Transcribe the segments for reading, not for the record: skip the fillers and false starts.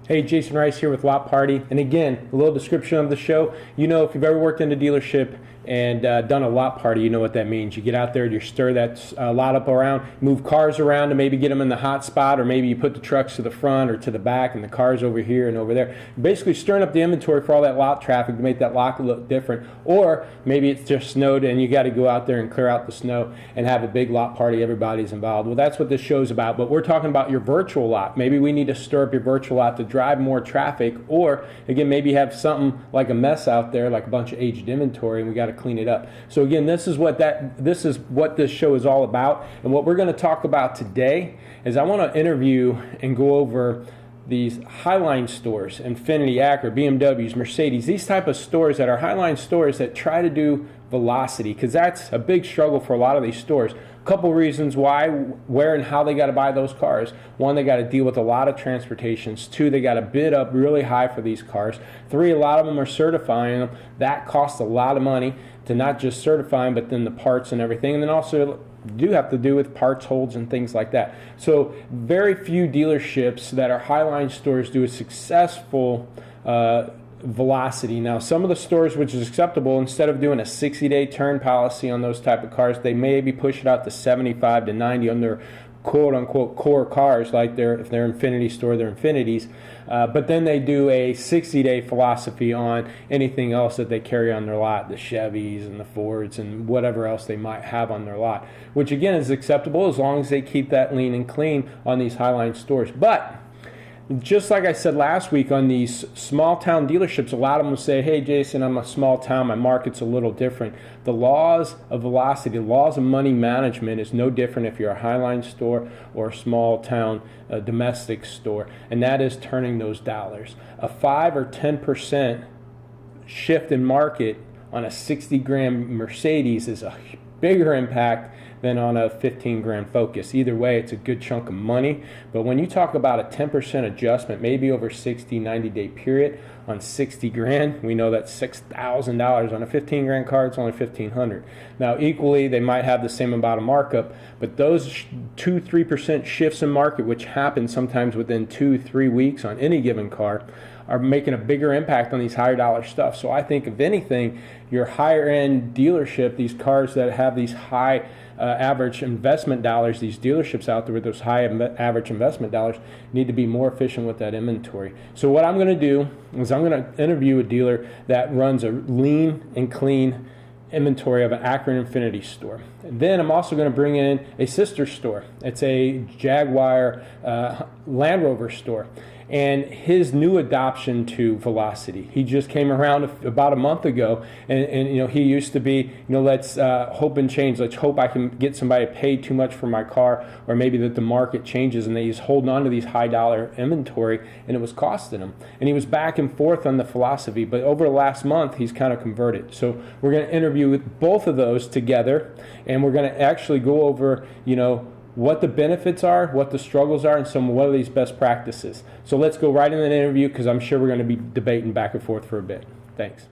Hey, Jasen Rice here with LotParty. And again, a little description of the show. You know, if you've ever worked in a dealership and done a lot party, you know what that means. You get out there and you stir that lot up around, move cars around to maybe get them in the hot spot, or maybe you put the trucks to the front or to the back and the cars over here and over there. Basically stirring up the inventory for all that lot traffic to make that lot look different. Or maybe it's just snowed and you got to go out there and clear out the snow and have a big lot party. Everybody's involved. Well, that's what this show's about. But we're talking about your virtual lot. Maybe we need to stir up your virtual lot to drive more traffic, or again, maybe you have something like a mess out there, like a bunch of aged inventory, and we got to clean it up. So again, this is what this show is all about. And what we're going to talk about today is I want to interview and go over these highline stores, Infiniti, Acura, BMWs, Mercedes, these type of stores that are highline stores that try to do velocity, because that's a big struggle for a lot of these stores. A couple reasons why, where, and how they got to buy those cars. One, they got to deal with a lot of transportations. Two, they got to bid up really high for these cars. Three, a lot of them are certifying them. That costs a lot of money to not just certify them, but then the parts and everything. And then also do have to do with parts holds and things like that. So very few dealerships that are highline stores do a successful velocity. Now, some of the stores which is acceptable, instead of doing a 60-day turn policy on those type of cars, they maybe push it out to 75 to 90 on their quote-unquote core cars, like if they're Infiniti store, they're Infinitis. But then they do a 60-day philosophy on anything else that they carry on their lot, the Chevys and the Fords and whatever else they might have on their lot, which again is acceptable as long as they keep that lean and clean on these highline stores. But just like I said last week, on these small town dealerships, a lot of them say, hey Jason, I'm a small town, my market's a little different. The laws of velocity, the laws of money management is no different if you're a highline store or a small town domestic store, and that is turning those dollars. A 5 or 10% shift in market on a 60 grand Mercedes is a bigger impact than on a 15 grand Focus. Either way, it's a good chunk of money. But when you talk about a 10% adjustment, maybe over 60, 90-day period on 60 grand, we know that's $6,000. On a 15 grand car, it's only $1,500. Now, equally, they might have the same amount of markup, but those 2-3% shifts in market, which happen sometimes within 2-3 weeks on any given car, are making a bigger impact on these higher dollar stuff. So I think, if anything, your higher end dealership, these cars that have these high average investment dollars, these dealerships out there with those high average investment dollars, need to be more efficient with that inventory. So what I'm going to do is I'm going to interview a dealer that runs a lean and clean inventory of an Acura and Infiniti store. And then I'm also going to bring in a sister store. It's a Jaguar Land Rover store. And his new adoption to velocity. He just came around about a month ago, and you know, he used to be, you know, let's hope and change. Let's hope I can get somebody to pay too much for my car, or maybe that the market changes and he's holding on to these high dollar inventory, and it was costing him. And he was back and forth on the philosophy, but over the last month, he's kind of converted. So we're going to interview with both of those together, and we're going to actually go over, you know, what the benefits are, what the struggles are, and what are these best practices. So let's go right into the interview, because I'm sure we're going to be debating back and forth for a bit. Thanks.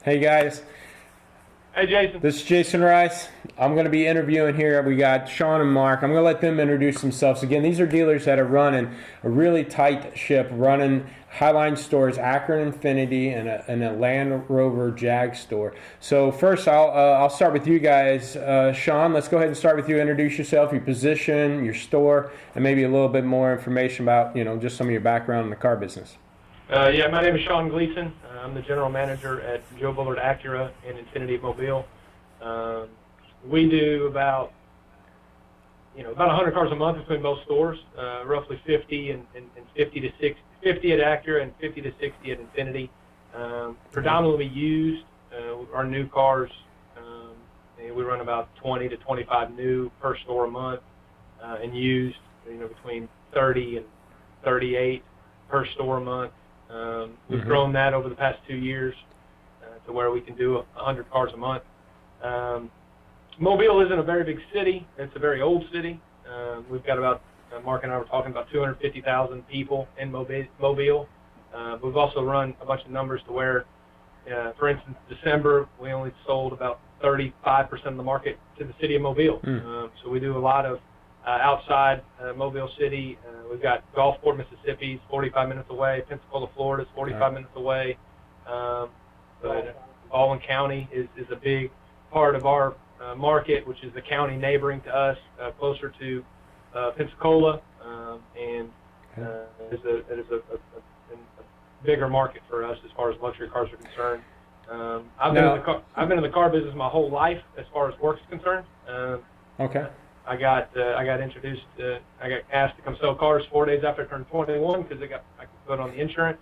Hey guys. Hey Jason. This is Jasen Rice. I'm going to be interviewing here. We got Sean and Marc. I'm going to let them introduce themselves. Again, these are dealers that are running a really tight ship, running highline stores, Acura and Infiniti, and a Land Rover Jag store. So first, I'll start with you guys. Sean, let's go ahead and start with you. Introduce yourself, your position, your store, and maybe a little bit more information about, you know, just some of your background in the car business. Yeah, my name is Sean Gleason. I'm the general manager at Joe Bullard Acura and Infiniti Mobile. We do about 100 cars a month between both stores, roughly 50 and 50 to 60, 50 at Acura and 50 to 60 at Infiniti. Predominantly used. Our new cars, we run about 20 to 25 new per store a month, and used, between 30 and 38 per store a month. We've grown that over the past 2 years to where we can do 100 cars a month. Mobile isn't a very big city. It's a very old city. We've got about, Marc and I were talking about 250,000 people in Mobile. We've also run a bunch of numbers to where, for instance, December, we only sold about 35% of the market to the city of Mobile. So we do a lot of outside Mobile City. We've got Gulfport, Mississippi, 45 minutes away. Pensacola, Florida is 45 minutes away. But Baldwin County is a big part of our market, which is the county neighboring to us, closer to Pensacola, and it is a bigger market for us as far as luxury cars are concerned. I've been in the car business my whole life as far as work is concerned. Okay. I got introduced. I got asked to come sell cars 4 days after I turned 21 because I could put on the insurance.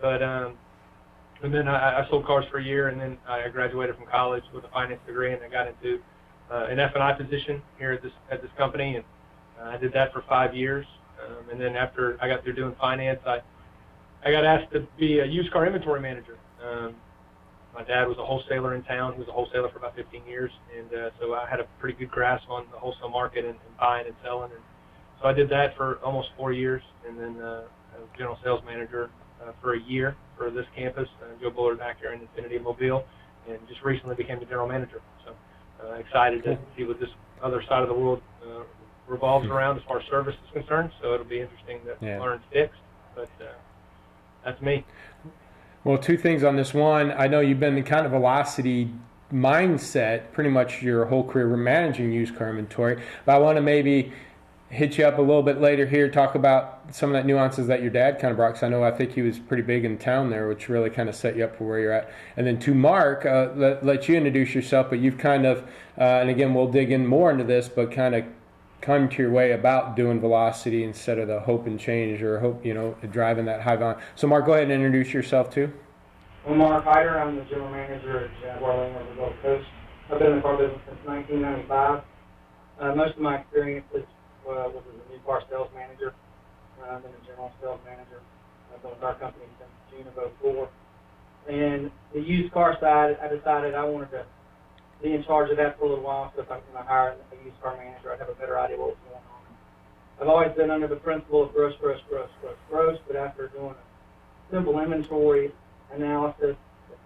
But and then I sold cars for a year, and then I graduated from college with a finance degree, and I got into an F&I position here at this company, and I did that for 5 years. And then after I got through doing finance, I got asked to be a used car inventory manager. My dad was a wholesaler in town. He was a wholesaler for about 15 years, and so I had a pretty good grasp on the wholesale market and buying and selling. And so I did that for almost 4 years, and then I was general sales manager for a year for this campus, Joe Bullard, Acura, and Infiniti Mobile, and just recently became the general manager. So excited to see what this other side of the world revolves around as far as service is concerned. So it'll be interesting to learn fixed, but that's me. Well, two things on this. One, I know you've been in kind of velocity mindset pretty much your whole career managing used car inventory, but I want to maybe hit you up a little bit later here, talk about some of that nuances that your dad kind of brought, because I think he was pretty big in town there, which really kind of set you up for where you're at. And then to Marc, let you introduce yourself, but you've kind of, and again, we'll dig in more into this, but kind of come to your way about doing velocity instead of the hope and change or hope, driving that high volume. So Marc, go ahead and introduce yourself too. I'm Marc Heiter. I'm the general manager at Jaguar on the Gulf Coast. I've been in the car business since 1995. Most of my experience was as a new car sales manager. I've been a general sales manager. I've been with our company since June of '04. And the used car side, I decided I wanted to be in charge of that for a little while, so if I'm going to hire a used car manager, I'd have a better idea what was going on. I've always been under the principle of gross, but after doing a simple inventory analysis,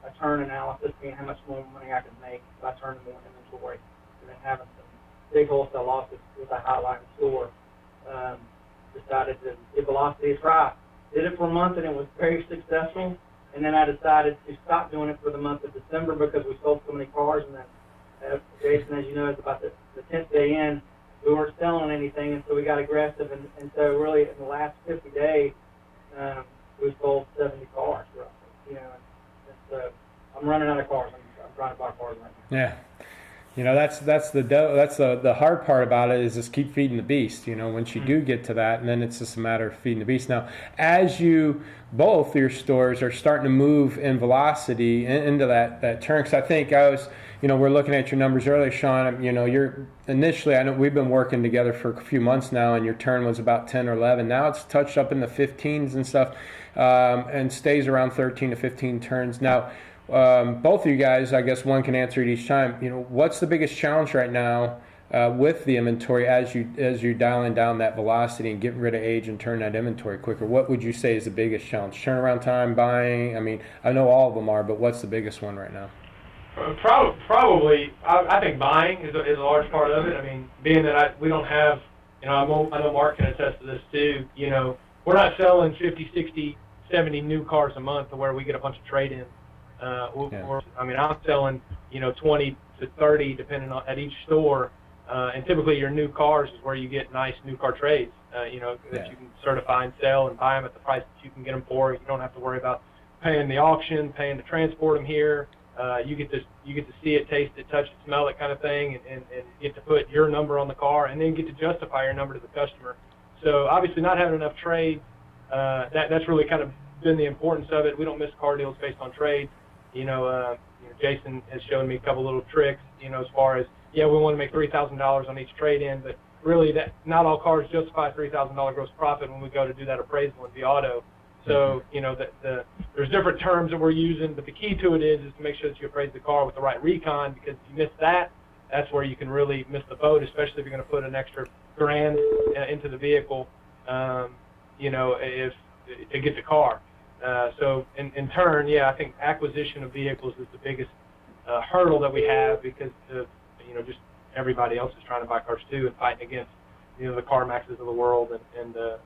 a turn analysis, seeing how much more money I could make if I turned more inventory, and then having some big wholesale losses with a highlight store, decided to give velocity a try. Did it for a month, and it was very successful. And then I decided to stop doing it for the month of December because we sold so many cars. And then, Jason, as you know, it's about the 10th day in, we weren't selling anything, and so we got aggressive. And so really in the last 50 days, we sold 70 cars roughly. I'm running out of cars. I'm trying to buy cars right now. Yeah. That's the hard part about it is just keep feeding the beast, once you do get to that, and then it's just a matter of feeding the beast. Now, as both your stores are starting to move in velocity into that turn, because I think we're looking at your numbers earlier, Sean, you're initially, I know we've been working together for a few months now, and your turn was about 10 or 11. Now it's touched up in the 15s and stuff, and stays around 13 to 15 turns. Now, both of you guys, I guess one can answer it each time. What's the biggest challenge right now with the inventory as you're dialing down that velocity and getting rid of age and turn that inventory quicker? What would you say is the biggest challenge? Turnaround time, buying? I mean, I know all of them are, but what's the biggest one right now? Probably, I think buying is a large part of it. I mean, being that we don't have, I know Marc can attest to this too. We're not selling 50, 60, 70 new cars a month to where we get a bunch of trade-ins. I'm selling, 20 to 30 depending on at each store, and typically your new cars is where you get nice new car trades, that you can certify and sell and buy them at the price that you can get them for. You don't have to worry about paying the auction, paying to transport them here. You get to see it, taste it, touch it, smell it, kind of thing, and get to put your number on the car, and then get to justify your number to the customer. So obviously, not having enough trades, that's really kind of been the importance of it. We don't miss car deals based on trades. Jason has shown me a couple little tricks, as far as, we want to make $3,000 on each trade-in, but really that not all cars justify $3,000 gross profit when we go to do that appraisal in the auto. So, there's different terms that we're using, but the key to it is to make sure that you appraise the car with the right recon, because if you miss that, that's where you can really miss the boat, especially if you're going to put an extra grand into the vehicle, if to get the car. So in turn, I think acquisition of vehicles is the biggest hurdle that we have, because just everybody else is trying to buy cars too and fighting against the CarMaxes of the world and the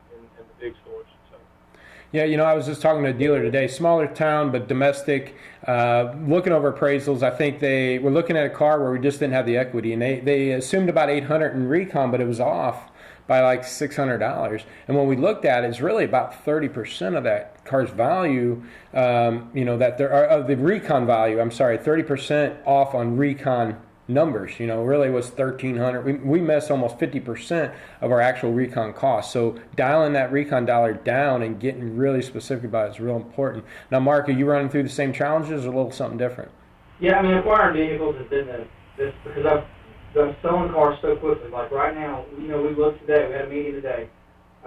big stores. So. Yeah, I was just talking to a dealer today, smaller town but domestic, looking over appraisals. I think they were looking at a car where we just didn't have the equity, and they assumed about $800 in recon, but it was off by like $600. And when we looked at it, it's really about 30% of that car's value, that there are of the recon value. I'm sorry, 30% off on recon numbers. Really was $1,300. We missed almost 50% of our actual recon costs. So dialing that recon dollar down and getting really specific about it is real important. Now, Marc, are you running through the same challenges or a little something different? Yeah, I mean, acquiring vehicles has been this because I'm selling cars so quickly. Like right now, we looked today, we had a meeting today.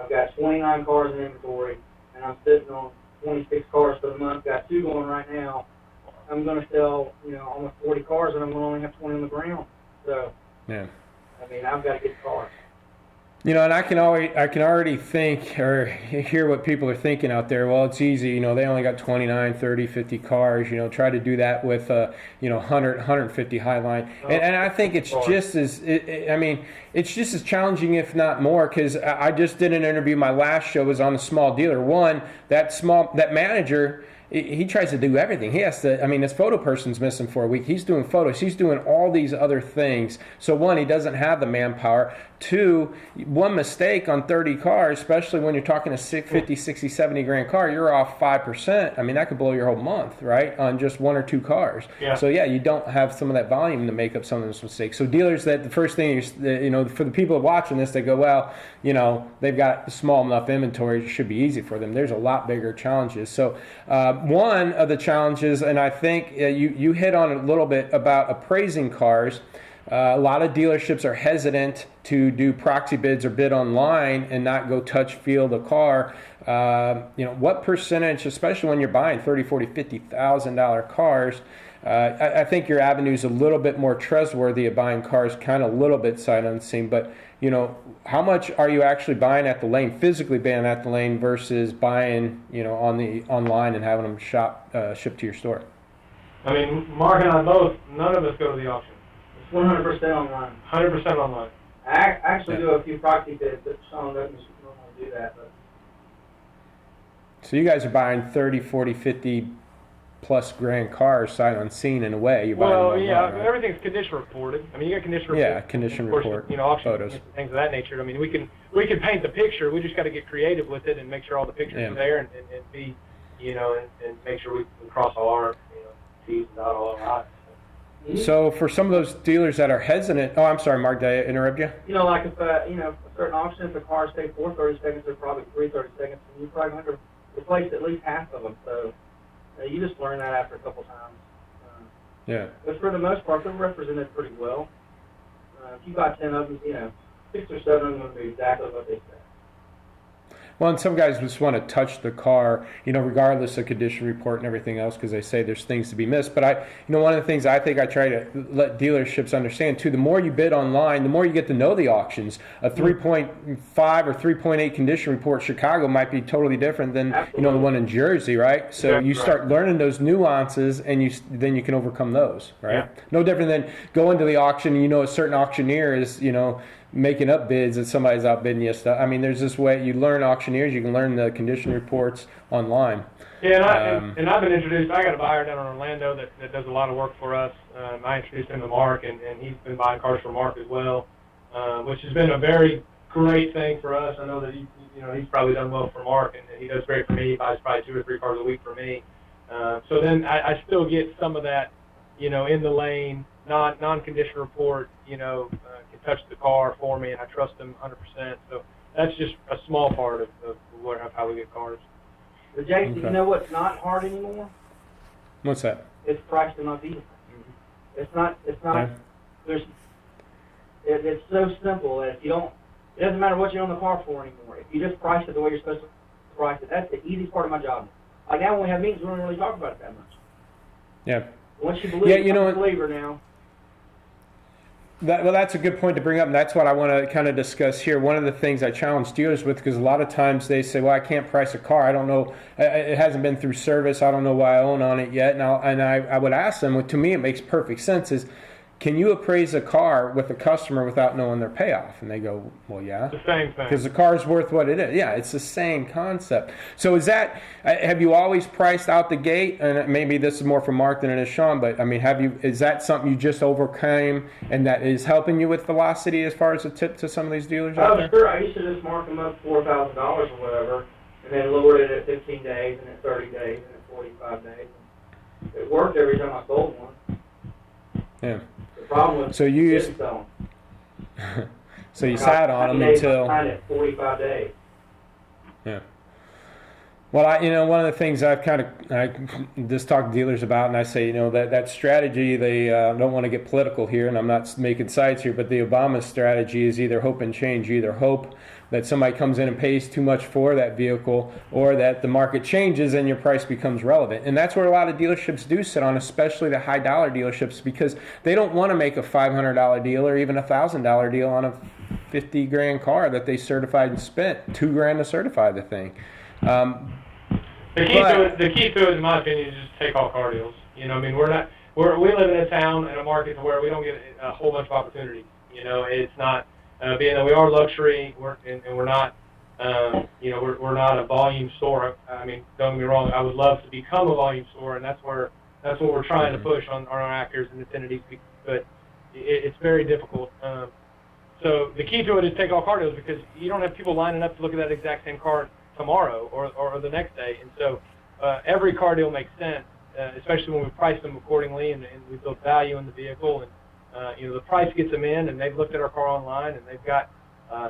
I've got 29 cars in inventory, and I'm sitting on 26 cars for the month. Got 2 going right now. I'm going to sell, almost 40 cars, and I'm going to only have 20 on the ground. So, yeah. I mean, I've got to get cars. And I can already think or hear what people are thinking out there. Well, it's easy. They only got 29, 30, 50 cars. Try to do that with 100, 150 Highline. And I think it's just as it's just as challenging, if not more, because I just did an interview. My last show was on a small dealer. That manager. He tries to do everything. He has to, his photo person's missing for a week. He's doing photos. He's doing all these other things. So one, he doesn't have the manpower. 2, one mistake on 30 cars, especially when you're talking a 50, 60, 70 grand car, you're off 5%. That could blow your whole month, right, on just 1 or 2 cars. Yeah. So yeah, you don't have some of that volume to make up some of those mistakes. So dealers, that the first thing is, for the people watching this, they go, well, they've got small enough inventory, it should be easy for them. There's a lot bigger challenges. So one of the challenges, and I think you hit on it a little bit about appraising cars. A lot of dealerships are hesitant to do proxy bids or bid online and not go touch feel the car. What percentage, especially when you're buying $30,000, $40,000, $50,000 cars, I think your avenue is a little bit more trustworthy of buying cars, kind of a little bit sight unseen. But how much are you actually buying at the lane, physically buying at the lane, versus buying on the online and having them shipped to your store? Marc and I both, none of us go to the auction. 100% online. 100% online. I actually do a few proxy bids, but Sean doesn't normally do that. But. So you guys are buying 30, 40, 50 plus grand cars sight unseen in a way. You're buying them online, right? Everything's condition reported. You got condition report. Yeah, condition report. Auction photos, things of that nature. We can paint the picture. We just got to get creative with it and make sure all the pictures are there and be, and make sure we cross all our T's and dot all our I's. So for some of those dealers that are hesitant, I'm sorry, Marc, did I interrupt you? Like if a certain auction, if the cars stay 430 seconds, they're probably 330 seconds, and you probably have to replace at least half of them. So you just learn that after a couple times. Yeah. But for the most part, they're represented pretty well. If you buy 10 of them, 6 or 7 of them will be exactly what they say. Well, and some guys just want to touch the car, regardless of condition report and everything else, because they say there's things to be missed. But one of the things I think I try to let dealerships understand too, the more you bid online, the more you get to know the auctions. A 3.5 or 3.8 condition report in Chicago might be totally different than the one in Jersey, right? So you start learning those nuances, and then you can overcome those, right? Yeah. No different than going to the auction. A certain auctioneer is making up bids that somebody's outbidding you stuff. There's this way you learn auctioneers. You can learn the condition reports online. Yeah, and I've been introduced. I got a buyer down in Orlando that does a lot of work for us. I introduced him to Marc, and he's been buying cars for Marc as well, which has been a very great thing for us. I know that he's probably done well for Marc, and he does great for me. He buys probably 2 or 3 cars a week for me. So then I still get some of that, in the lane, non-condition report, can touch the car for me, and I trust them 100%. So that's just a small part of how we get cars. But Jason, you know what's not hard anymore? What's that? It's priced in a vehicle. It's not. Yeah. It's so simple that it doesn't matter what you own the car for anymore. If you just price it the way you're supposed to price it, that's the easy part of my job. Like now when we have meetings, we don't really talk about it that much. Yeah. Once you believe, I'm a believer now. That's a good point to bring up, and that's what I want to kind of discuss here. One of the things I challenge dealers with, because a lot of times they say, well, I can't price a car. I don't know. It hasn't been through service. I don't know why I own on it yet. And I would ask them, to me it makes perfect sense, is can you appraise a car with a customer without knowing their payoff? And they go, well, yeah. The same thing. Because the car's worth what it is. Yeah, it's the same concept. So is that, have you always priced out the gate? And maybe this is more for Mark than it is Sean, but I mean, is that something you just overcame and that is helping you with velocity as far as a tip to some of these dealers out there? Sure. I used to just mark them up $4,000 or whatever, and then lowered it at 15 days, and at 30 days, and at 45 days. It worked every time I sold one. Yeah. The problem was so you used, didn't sell them. so you sat on them until... At 45 days. Yeah. Well, one of the things I just talk to dealers about, and I say, that strategy, they don't want to get political here, and I'm not making sides here, but the Obama strategy is either hope and change. You either hope that somebody comes in and pays too much for that vehicle, or that the market changes and your price becomes relevant. And that's where a lot of dealerships do sit on, especially the high dollar dealerships, because they don't want to make a $500 deal or even a $1,000 deal on a $50,000 car that they certified and spent $2,000 to certify the thing. The key to it, in my opinion, is just take all car deals. We live in a town and a market where we don't get a whole bunch of opportunities. It's not being that we are luxury, and we're not, we're not a volume store. I mean, don't get me wrong. I would love to become a volume store, and that's what we're trying to push on our Acuras and Infinitis. But it's very difficult. So the key to it is take all car deals, because you don't have people lining up to look at that exact same car tomorrow or the next day. And so every car deal makes sense, especially when we price them accordingly and we build value in the vehicle. And the price gets them in, and they've looked at our car online, and they've got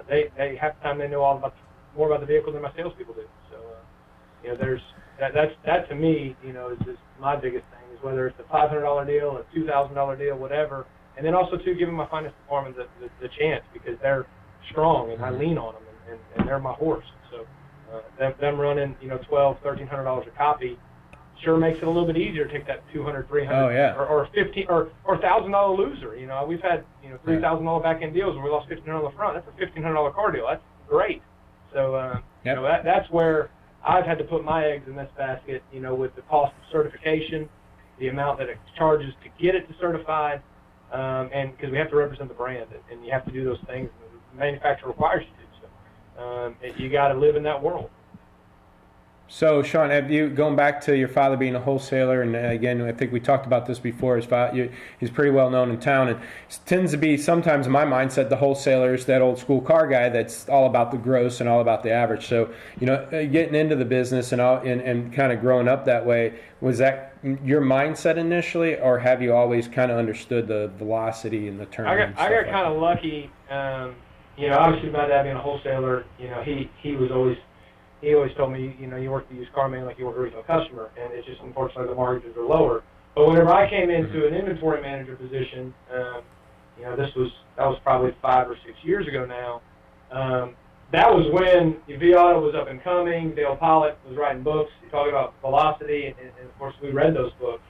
they half the time they know more about the vehicle than my salespeople do. So there's that to me is just my biggest thing, is whether it's a $500 deal, a $2,000 deal, whatever. And then also too, giving my finance department the chance, because they're strong and I lean on them, and they're my horse. So them running $1,200, $1,300 a copy sure makes it a little bit easier to take that $200, $300, oh, yeah. or $1,500 or $1,000 loser. We've had $3,000 back end deals where we lost $1,500 on the front. That's a $1,500 car deal. That's great. So that's where I've had to put my eggs in this basket. With the cost of certification, the amount that it charges to get it to certified. And because we have to represent the brand, and you have to do those things the manufacturer requires you to. So you got to live in that world. So, Sean, going back to your father being a wholesaler, and again, I think we talked about this before, he's pretty well known in town, and tends to be sometimes in my mindset the wholesaler is that old school car guy that's all about the gross and all about the average. So, getting into the business and kind of growing up that way, was that your mindset initially, or have you always kind of understood the velocity and the turn? I got kind of lucky. Obviously my dad being a wholesaler, he always told me, you work the used car man like you work a retail customer, and it's just unfortunately the margins are lower. But whenever I came into an inventory manager position, that was probably 5 or 6 years ago now. That was when V-Auto was up and coming. Dale Pollitt was writing books. He talked about velocity, and of course we read those books.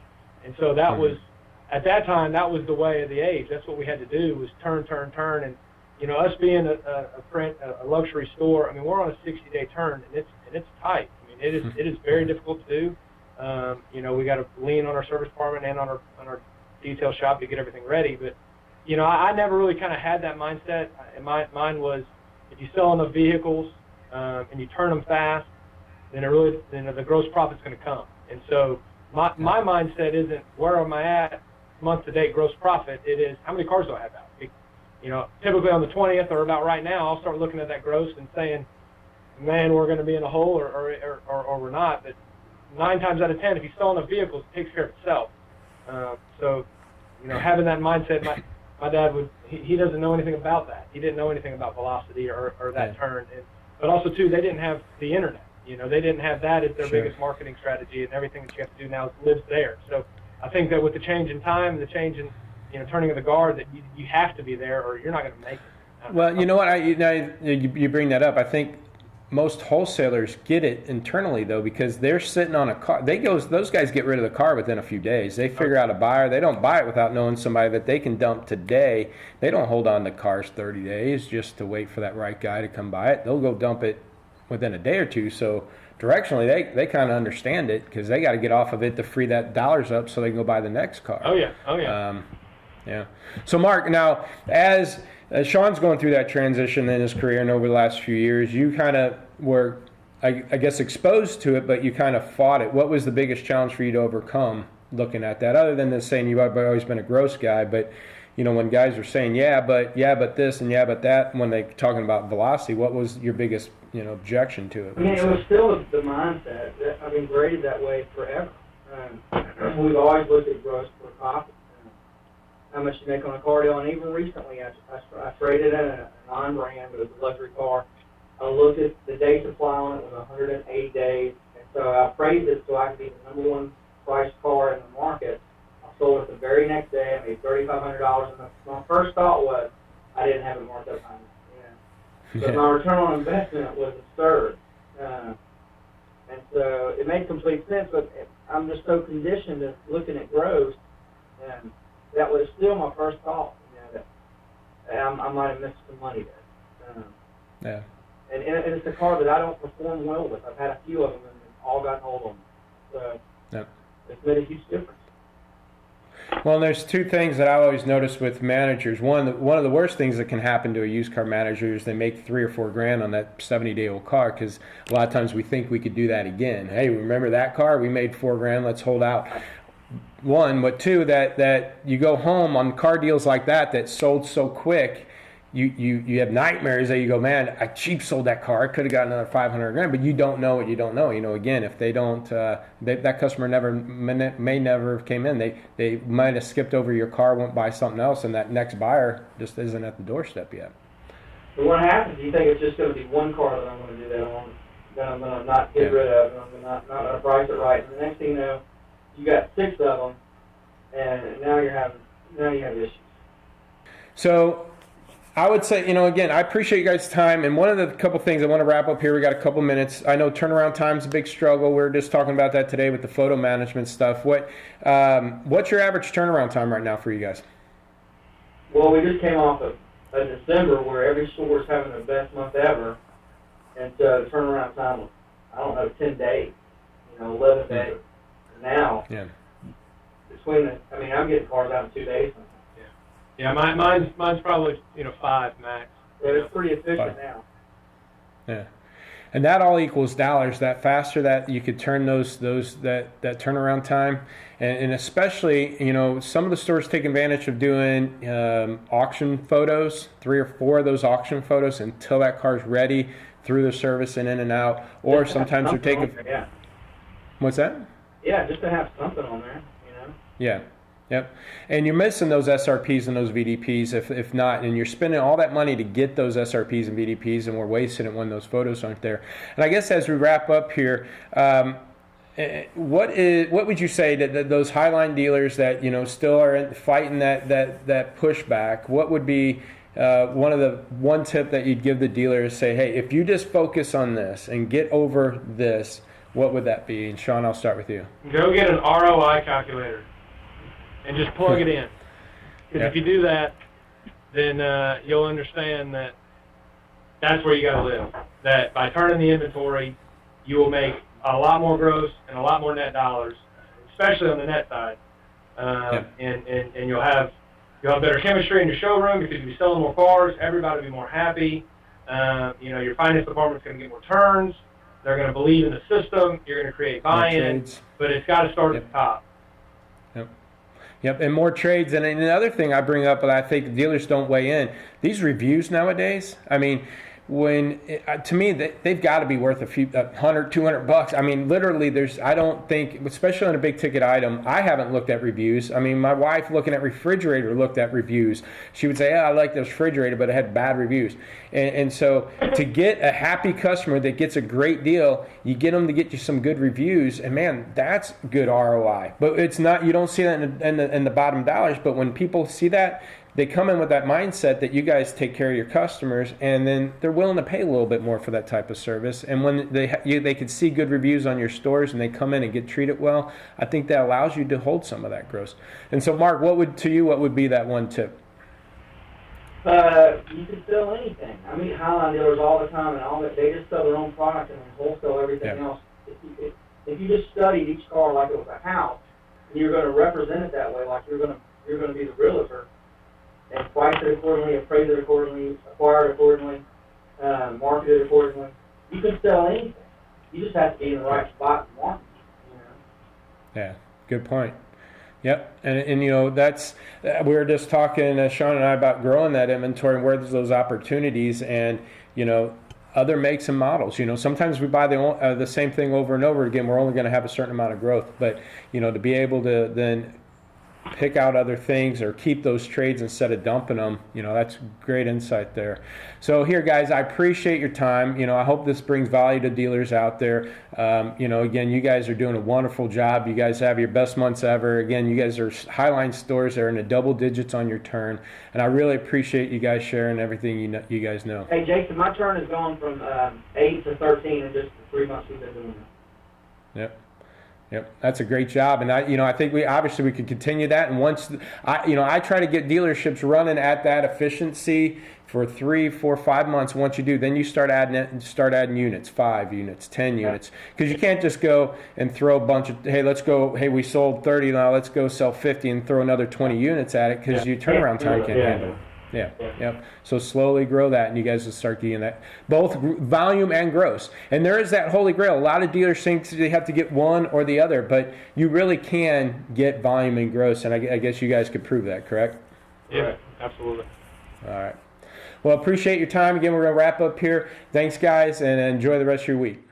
And so that was, at that time, that was the way of the age. That's what we had to do, was turn. And us being a luxury store, I mean, we're on a 60-day turn, and it's tight. I mean, it is very difficult to do. We got to lean on our service department and on our detail shop to get everything ready. But I never really kind of had that mindset. And mine was, if you sell enough vehicles and you turn them fast, then the gross profit's going to come. And so my mindset isn't where am I at month to date gross profit. It is how many cars do I have out. Typically on the 20th or about right now, I'll start looking at that gross and saying, man, we're going to be in a hole or we're not. But 9 times out of 10, if you sell enough vehicles, it takes care of itself. Having that mindset, my dad he doesn't know anything about that. He didn't know anything about velocity or that turn. But also, too, they didn't have the internet. They didn't have that as their biggest marketing strategy, and everything that you have to do now lives there. So I think that with the change in time and the change in turning of the guard, that you have to be there or you're not going to make it. Well, you know what? You bring that up. I think most wholesalers get it internally, though, because they're sitting on a car. Those guys get rid of the car within a few days. They figure out a buyer. They don't buy it without knowing somebody that they can dump today. They don't hold on to cars 30 days just to wait for that right guy to come buy it. They'll go dump it within a day or two. So directionally, they kind of understand it because they got to get off of it to free that dollars up so they can go buy the next car. Oh yeah. Yeah. So Marc, now as Sean's going through that transition in his career and over the last few years, you kind of were, I guess, exposed to it, but you kind of fought it. What was the biggest challenge for you to overcome looking at that, other than this saying you've always been a gross guy, but when guys are saying, yeah, but this and yeah, but that, when they're talking about velocity, what was your biggest, objection to it? I mean, it was still the mindset. I've been graded that way forever. We've always looked at gross per profit. How much you make on a car deal, and even recently I traded in a non-brand, but it was a luxury car. I looked at the day supply on it was 180 days, and so I appraised it so I could be the number one price car in the market. I sold it the very next day. I made $3,500, and my first thought was I didn't have it marked up on it. But my return on investment was absurd, and so it made complete sense. But I'm just so conditioned to looking at gross, and that was still my first thought. That I might have missed some money there. Yeah. And it's a car that I don't perform well with. I've had a few of them, and they've all gotten old on me. So it's made a huge difference. Well, there's two things that I always notice with managers. One of the worst things that can happen to a used car manager is they make $3 or $4 grand on that 70-day-old car, because a lot of times we think we could do that again. Hey, remember that car? We made $4 grand. Let's hold out. One, but two, that you go home on car deals like that sold so quick, you have nightmares that you go, man, I cheap sold that car. I could have got another 500 grand, but you don't know what you don't know. Again, if they don't, that customer may never have came in. They might have skipped over your car, went buy something else, and that next buyer just isn't at the doorstep yet. But what happens? You think it's just going to be one car that I'm going to do that on, that I'm going to not get rid of, and I'm not going to price it right. And the next thing you know, you got 6 of them, and now you have issues. So I would say, again, I appreciate you guys' time. And one of the couple things I want to wrap up here, we got a couple minutes. I know turnaround time's a big struggle. We were just talking about that today with the photo management stuff. What's your average turnaround time right now for you guys? Well, we just came off of a December where every store is having the best month ever. And so the turnaround time was, 10 days, 11 days. And now, I'm getting cars out in 2 days sometimes. Yeah, mine's probably 5 max. Yeah, it's pretty efficient now. Yeah, and that all equals dollars. That faster that you could turn that turnaround time, and especially some of the stores take advantage of doing auction photos, 3 or 4 of those auction photos until that car's ready through the service and in and out. Or sometimes they're taking. Yeah. What's that? Yeah, just to have something on there, Yeah. Yep. And you're missing those SRPs and those VDPs if not, and you're spending all that money to get those SRPs and VDPs, and we're wasting it when those photos aren't there. And I guess as we wrap up here, what would you say that those highline dealers that still are fighting that pushback? What would be one tip that you'd give the dealer to say, hey, if you just focus on this and get over this, what would that be? And Sean, I'll start with you. Go get an ROI calculator and just plug it in. Because if you do that, then you'll understand that that's where you got to live. That by turning the inventory, you will make a lot more gross and a lot more net dollars, especially on the net side. And you'll have better chemistry in your showroom because you'll be selling more cars. Everybody will be more happy. Your finance department's going to get more turns. They're going to believe in the system. You're going to create buy-in, but it's got to start at the top. Yep, and more trades. And another thing I bring up that I think dealers don't weigh in, these reviews nowadays, to me, they've got to be worth a few, $100, $200. I mean, literally, I don't think, especially on a big ticket item, I haven't looked at reviews. I mean, my wife looking at refrigerator looked at reviews. She would say, I like this refrigerator, but it had bad reviews. And so to get a happy customer that gets a great deal, you get them to get you some good reviews, and man, that's good ROI. But it's not, you don't see that in the bottom dollars, but when people see that, they come in with that mindset that you guys take care of your customers, and then they're willing to pay a little bit more for that type of service. And when they can see good reviews on your stores and they come in and get treated well, I think that allows you to hold some of that gross. And so, Marc, what would be that one tip? You can sell anything. I meet highline dealers all the time, and they just sell their own product and they wholesale everything else. If you just studied each car like it was a house, and you're going to represent it that way, like you're going to be the realtor, and price it accordingly, appraise it accordingly, acquire it accordingly, market it accordingly. You can sell anything. You just have to be in the right spot and market. Yeah, good point. Yep, and you know, that's we were just talking, Sean and I, about growing that inventory and where there's those opportunities, and you know, other makes and models. You know, sometimes we buy the same thing over and over again. We're only going to have a certain amount of growth, but you know, to be able to then pick out other things or keep those trades instead of dumping them, you know, that's great insight there. So here, guys, I appreciate your time. You know, I hope this brings value to dealers out there. You know, again, you guys are doing a wonderful job. You guys have your best months ever. Again, you guys are Highline stores that are in the double digits on your turn, and I really appreciate you guys sharing everything you guys know. Hey, Jason, my turn has gone from 8 to 13 in just the 3 months we've been doing that. Yep. Yep, that's a great job, and I think we could continue that. And once I try to get dealerships running at that efficiency for 3, 4, 5 months. Once you do, then you start adding units, 5 units, 10 units, because you can't just go and throw a bunch of hey, we sold 30, now let's go sell 50 and throw another 20 units at it, because your turnaround time can't handle it. Yeah. Yep. So slowly grow that, and you guys will start getting that, both volume and gross. And there is that holy grail. A lot of dealers think they have to get one or the other, but you really can get volume and gross, and I guess you guys could prove that, correct? Yeah, absolutely. All right. Well, appreciate your time. Again, we're going to wrap up here. Thanks, guys, and enjoy the rest of your week.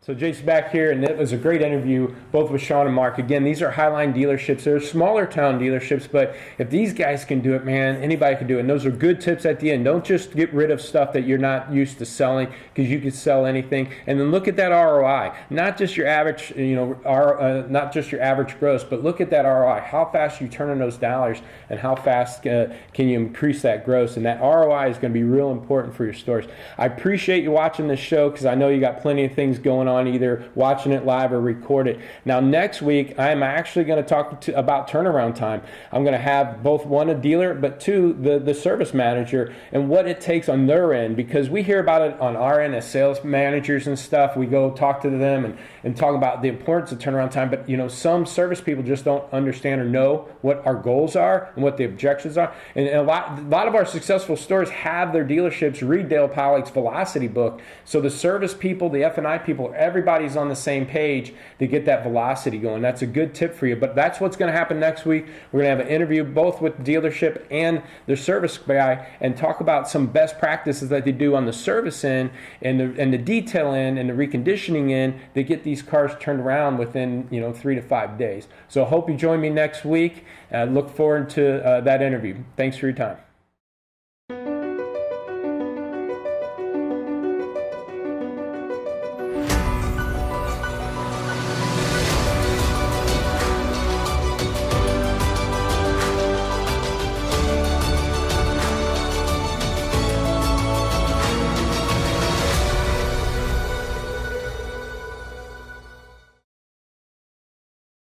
So Jason back here, and it was a great interview, both with Sean and Marc. Again, these are Highline dealerships. They're smaller town dealerships, but if these guys can do it, man, anybody can do it. And those are good tips at the end. Don't just get rid of stuff that you're not used to selling, because you can sell anything. And then look at that ROI, not just your average, not just your average gross, but look at that ROI. How fast you turning those dollars, and how fast can you increase that gross? And that ROI is going to be real important for your stores. I appreciate you watching this show, because I know you got plenty of things going on, either watching it live or record it. Now next week I'm actually going to talk about turnaround time. I'm going to have both one, a dealer, but two, the service manager, and what it takes on their end, because we hear about it on our end as sales managers and stuff. We go talk to them and talk about the importance of turnaround time, but you know, some service people just don't understand or know what our goals are and what the objectives are. And a lot of our successful stores have their dealerships read Dale Pollack's velocity book, so the service people, the F&I people, everybody's on the same page to get that velocity going. That's a good tip for you. But that's what's going to happen next week. We're going to have an interview both with the dealership and the service guy, and talk about some best practices that they do on the service end and the detail end and the reconditioning end to get these cars turned around within 3 to 5 days. So I hope you join me next week. Look forward to that interview. Thanks for your time.